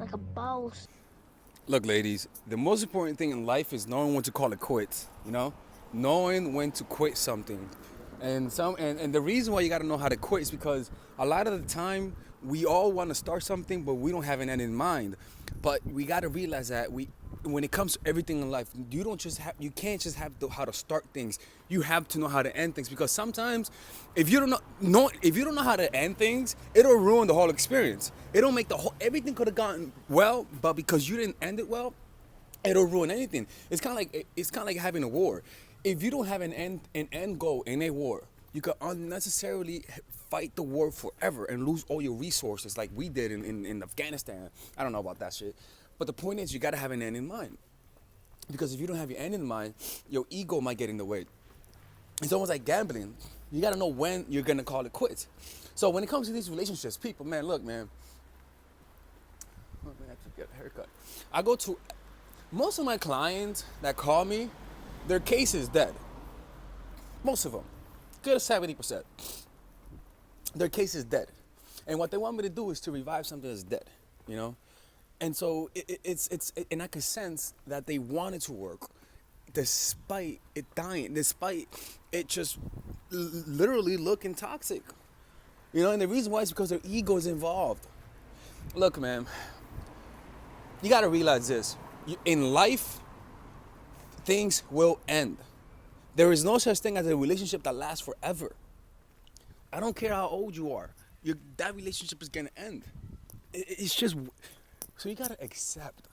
like a boss. Look, ladies, the most important thing in life is knowing when to call it quits, you know? Knowing when to quit something. And the reason why you gotta know how to quit is because a lot of the time we all want to start something, but we don't have an end in mind. But we gotta realize that when it comes to everything in life, you can't just have how to start things. You have to know how to end things, because sometimes if you don't if you don't know how to end things, it'll ruin the whole experience. It'll make everything could have gone well, but because you didn't end it well, it'll ruin anything. It's kind of like having a war. If you don't have an end goal in a war, you could unnecessarily fight the war forever and lose all your resources, like we did in Afghanistan. I don't know about that shit, but the point is, you gotta have an end in mind, because if you don't have your end in mind, your ego might get in the way. It's almost like gambling. You gotta know when you're gonna call it quits. So when it comes to these relationships, people, man, look, man. Oh, man, I have to get a haircut. I go to most of my clients that call me, their case is dead. Most of them, good 70%. Their case is dead, and what they want me to do is to revive something that's dead, you know. And so and I can sense that they want it to work, despite it dying, despite it just literally looking toxic, you know. And the reason why is because their ego is involved. Look, man, you got to realize this: in life, things will end. There is no such thing as a relationship that lasts forever. I don't care how old you are. That relationship is going to end. It's just... So you got to accept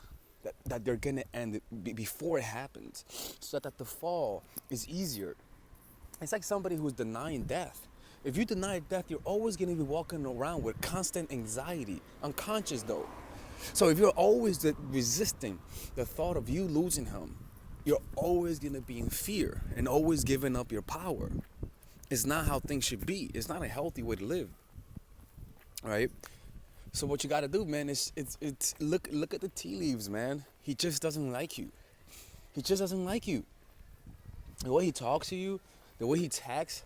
that they're going to end before it happens, so that the fall is easier. It's like somebody who's denying death. If you deny death, you're always going to be walking around with constant anxiety, unconscious though. So if you're always resisting the thought of you losing him, you're always going to be in fear and always giving up your power. It's not how things should be. It's not a healthy way to live, right? So what you got to do, man, is look at the tea leaves, man. He just doesn't like you. He just doesn't like you. The way he talks to you, the way he texts,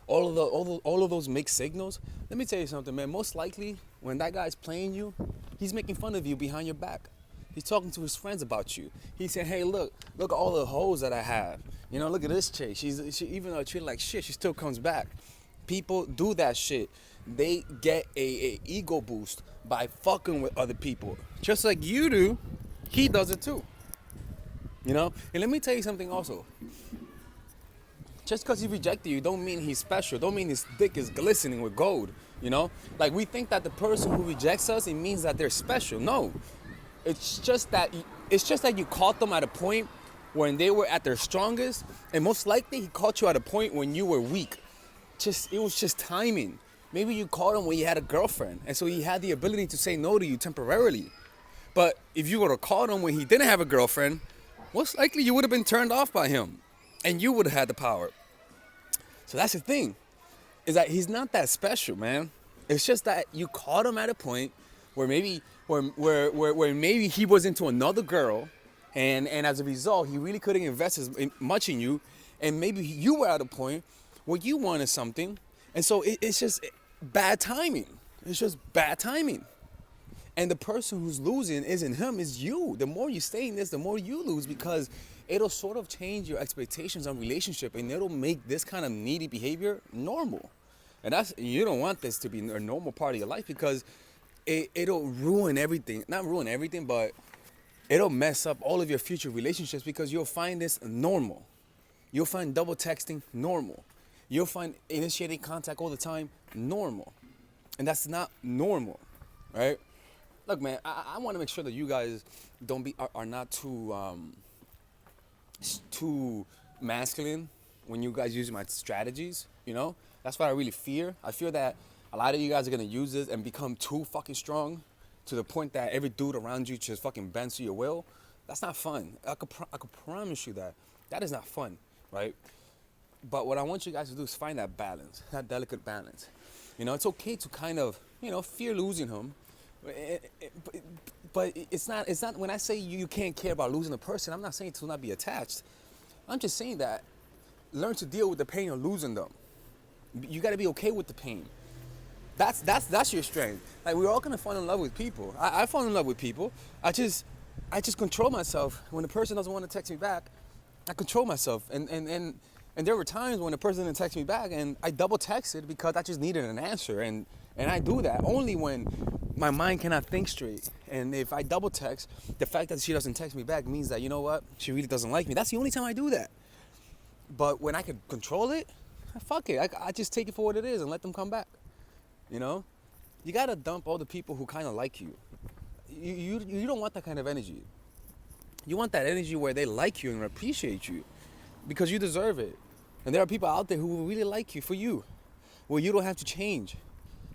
all of those mixed signals. Let me tell you something, man. Most likely, when that guy's playing you, he's making fun of you behind your back. He's talking to his friends about you. He's saying, hey, look at all the hoes that I have. You know, look at this chick. She even though I treat her like shit, she still comes back. People do that shit. They get a ego boost by fucking with other people. Just like you do, he does it too. You know? And let me tell you something also. Just because he rejected you don't mean he's special. Don't mean his dick is glistening with gold. You know? Like, we think that the person who rejects us, it means that they're special. No. It's just that you caught them at a point when they were at their strongest, and most likely he caught you at a point when you were weak. It was just timing. Maybe you caught him when you had a girlfriend, and so he had the ability to say no to you temporarily. But if you would have caught him when he didn't have a girlfriend, most likely you would have been turned off by him, and you would have had the power. So that's the thing, is that he's not that special, man. It's just that you caught him at a point where maybe maybe he was into another girl, and as a result, he really couldn't invest much in you, and maybe you were at a point where you wanted something, and so it's just bad timing. It's just bad timing. And the person who's losing isn't him, it's you. The more you stay in this, the more you lose, because it'll sort of change your expectations on relationship, and it'll make this kind of needy behavior normal. And you don't want this to be a normal part of your life, because it'll ruin everything. Not ruin everything, but it'll mess up all of your future relationships, because you'll find this normal. You'll find double texting normal. You'll find initiating contact all the time normal. And that's not normal, right? Look, man, I want to make sure that you guys are not too masculine when you guys use my strategies, you know? That's what I really fear. I fear that a lot of you guys are going to use this and become too fucking strong to the point that every dude around you just fucking bends to your will. That's not fun. I could promise you that. That is not fun, right? But what I want you guys to do is find that balance, that delicate balance. You know, it's okay to kind of, you know, fear losing him. But it's not, when I say you can't care about losing a person, I'm not saying to not be attached. I'm just saying that learn to deal with the pain of losing them. You got to be okay with the pain. That's your strength. Like, we're all gonna fall in love with people. I fall in love with people. I just control myself when the person doesn't want to text me back. I control myself, and there were times when the person didn't text me back, and I double texted because I just needed an answer, and I do that only when my mind cannot think straight. And if I double text, the fact that she doesn't text me back means that, you know what, she really doesn't like me. That's the only time I do that. But when I could control it, fuck it. I just take it for what it is and let them come back. You know, you gotta dump all the people who kind of like you. You don't want that kind of energy. You want that energy where they like you and appreciate you because you deserve it. And there are people out there who really like you for you, where you don't have to change.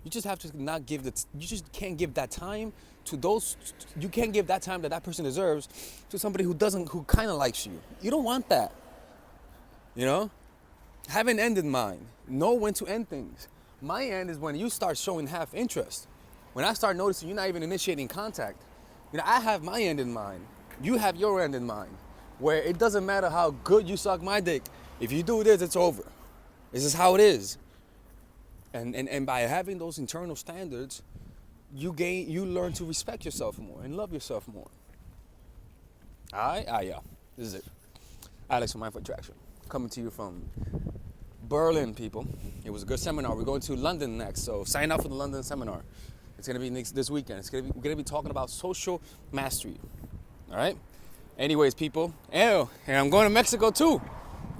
You just have to not give the. You just can't give that time to those. You can't give that time that person deserves to somebody who kind of likes you. You don't want that. You know, have an end in mind. Know when to end things. My end is when you start showing half interest. When I start noticing you're not even initiating contact. You know, I have my end in mind. You have your end in mind. Where it doesn't matter how good you suck my dick. If you do this, it's over. This is how it is. And by having those internal standards, you learn to respect yourself more and love yourself more. Alright? Yeah. This is it. Alex from Mindful Attraction. Coming to you from Berlin, people. It was a good seminar. We're going to London next, so sign up for the London seminar. It's going to be this weekend. We're going to be talking about social mastery. All right? Anyways, people. And I'm going to Mexico too.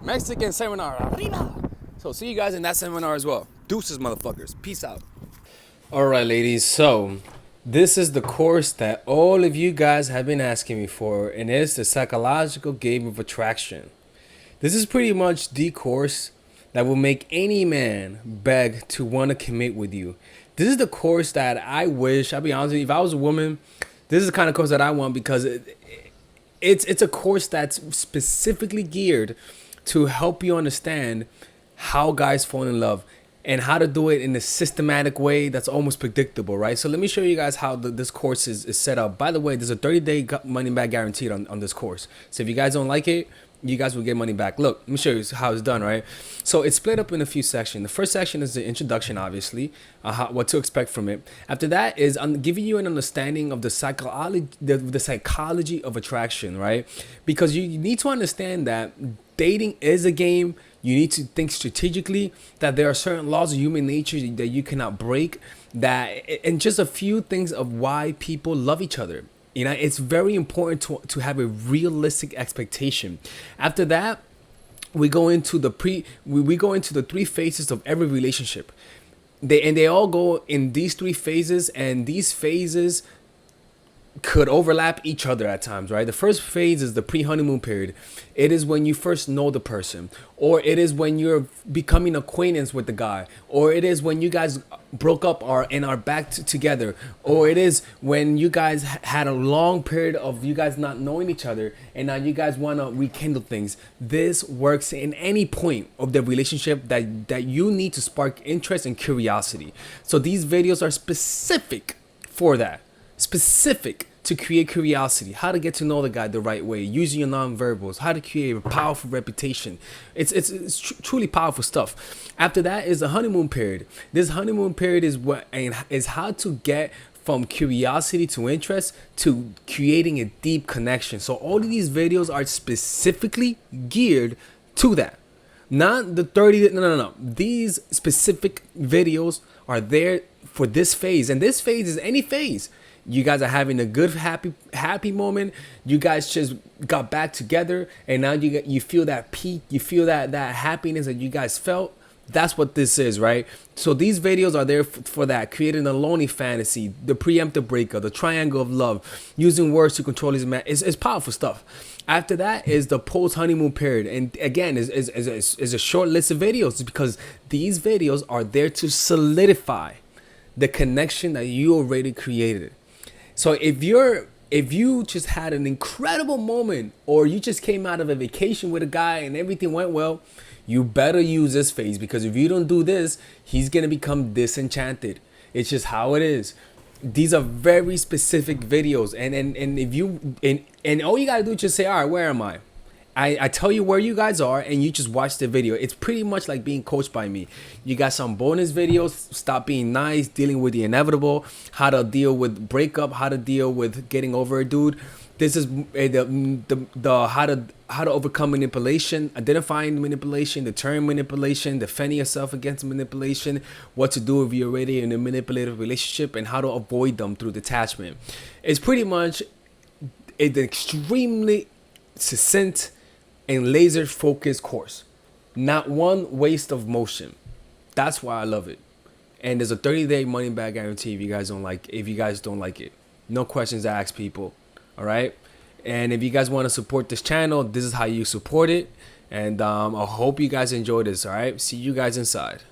Mexican seminar. Arriba. So see you guys in that seminar as well. Deuces, motherfuckers. Peace out. All right, ladies. So this is the course that all of you guys have been asking me for, and it's the psychological game of attraction. This is pretty much the course that will make any man beg to want to commit with you. This is the course that I wish, I'll be honest with you, if I was a woman, this is the kind of course that I want because it's a course that's specifically geared to help you understand how guys fall in love and how to do it in a systematic way that's almost predictable, right? So let me show you guys how this course is set up. By the way, there's a 30-day money back guaranteed on this course. So if you guys don't like it, you guys will get money back. Look, let me show you how it's done, right? So it's split up in a few sections. The first section is the introduction, obviously, what to expect from it. After that is giving you an understanding of the psychology of attraction, right? Because you need to understand that dating is a game. You need to think strategically, that there are certain laws of human nature that you cannot break, and just a few things of why people love each other. You know, it's very important to have a realistic expectation. After that, we go into the three phases of every relationship. They all go in these three phases, and these phases could overlap each other at times, right? The first phase is the pre-honeymoon period. It is when you first know the person, or it is when you're becoming acquaintance with the guy, or it is when you guys broke up and are back together, or it is when you guys had a long period of you guys not knowing each other and now you guys want to rekindle things. This works in any point of the relationship that you need to spark interest and curiosity. So these videos are specific for that. Specific to create curiosity, how to get to know the guy the right way, using your nonverbals, how to create a powerful reputation. It's truly powerful stuff. After that is the honeymoon period. This honeymoon period is how to get from curiosity to interest to creating a deep connection. So all of these videos are specifically geared to that. Not the 30, no. These specific videos are there for this phase, and this phase is any phase. You guys are having a good, happy moment. You guys just got back together, and now you feel that peak. You feel that happiness that you guys felt. That's what this is, right? So these videos are there for that, creating a lonely fantasy, the preemptive breakup, the triangle of love, using words to control his man. It's powerful stuff. After that is the post-honeymoon period, and again, is a short list of videos because these videos are there to solidify the connection that you already created. So if you just had an incredible moment, or you just came out of a vacation with a guy and everything went well, you better use this phase, because if you don't do this, he's gonna become disenchanted. It's just how it is. These are very specific videos, and if you and all you gotta do is just say, all right, where am I? I tell you where you guys are and you just watch the video. It's pretty much like being coached by me. You got some bonus videos, stop being nice, dealing with the inevitable, how to deal with breakup, how to deal with getting over a dude. This is the how to overcome manipulation, identifying manipulation, deterring manipulation, defending yourself against manipulation, what to do if you're already in a manipulative relationship, and how to avoid them through detachment. It's pretty much an extremely succinct and laser focused course. Not one waste of motion. That's why I love it. And there's a 30-day money back guarantee if you guys don't like it. No questions asked, people. All right. And if you guys want to support this channel, this is how you support it. And I hope you guys enjoy this. All right. See you guys inside.